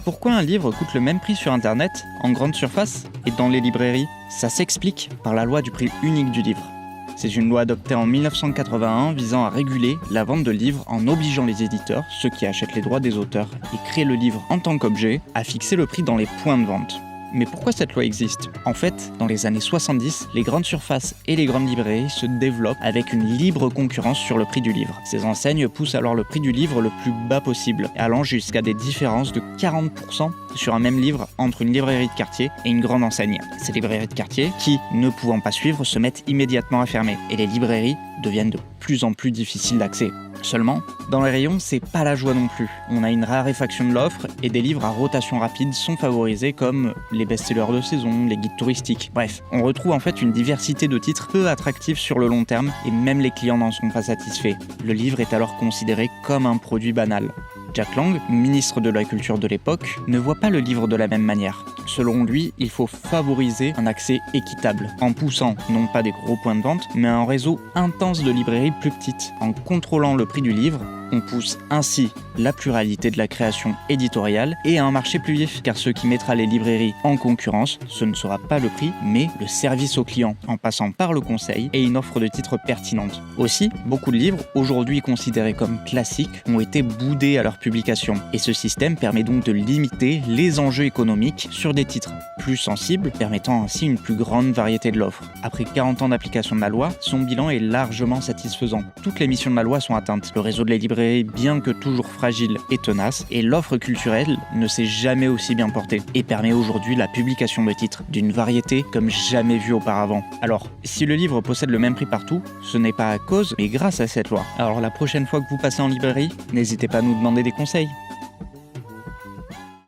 Pourquoi un livre coûte le même prix sur internet, en grande surface et dans les librairies? Ça s'explique par la loi du prix unique du livre. C'est une loi adoptée en 1981 visant à réguler la vente de livres en obligeant les éditeurs, ceux qui achètent les droits des auteurs et créent le livre en tant qu'objet, à fixer le prix dans les points de vente. Mais pourquoi cette loi existe? En fait, dans les années 70, les grandes surfaces et les grandes librairies se développent avec une libre concurrence sur le prix du livre. Ces enseignes poussent alors le prix du livre le plus bas possible, allant jusqu'à des différences de 40% sur un même livre entre une librairie de quartier et une grande enseigne. Ces librairies de quartier, qui, ne pouvant pas suivre, se mettent immédiatement à fermer, et les librairies deviennent de plus en plus difficiles d'accès. Seulement, dans les rayons, c'est pas la joie non plus. On a une raréfaction de l'offre et des livres à rotation rapide sont favorisés comme les best-sellers de saison, les guides touristiques. Bref, on retrouve en fait une diversité de titres peu attractifs sur le long terme et même les clients n'en sont pas satisfaits. Le livre est alors considéré comme un produit banal. Jack Lang, ministre de la Culture de l'époque, ne voit pas le livre de la même manière. Selon lui, il faut favoriser un accès équitable, en poussant non pas des gros points de vente, mais un réseau intense de librairies plus petites. En contrôlant le prix du livre, on pousse ainsi la pluralité de la création éditoriale et un marché plus vif, car ce qui mettra les librairies en concurrence, ce ne sera pas le prix, mais le service au client, en passant par le conseil et une offre de titres pertinente. Aussi, beaucoup de livres, aujourd'hui considérés comme classiques, ont été boudés à leur publication, et ce système permet donc de limiter les enjeux économiques sur des titres plus sensibles, permettant ainsi une plus grande variété de l'offre. Après 40 ans d'application de la loi, son bilan est largement satisfaisant. Toutes les missions de la loi sont atteintes. Le réseau de la librairie, bien que toujours fragile et tenace, et l'offre culturelle ne s'est jamais aussi bien portée, et permet aujourd'hui la publication de titres d'une variété comme jamais vue auparavant. Alors, si le livre possède le même prix partout, ce n'est pas à cause, mais grâce à cette loi. Alors la prochaine fois que vous passez en librairie, n'hésitez pas à nous demander des conseils.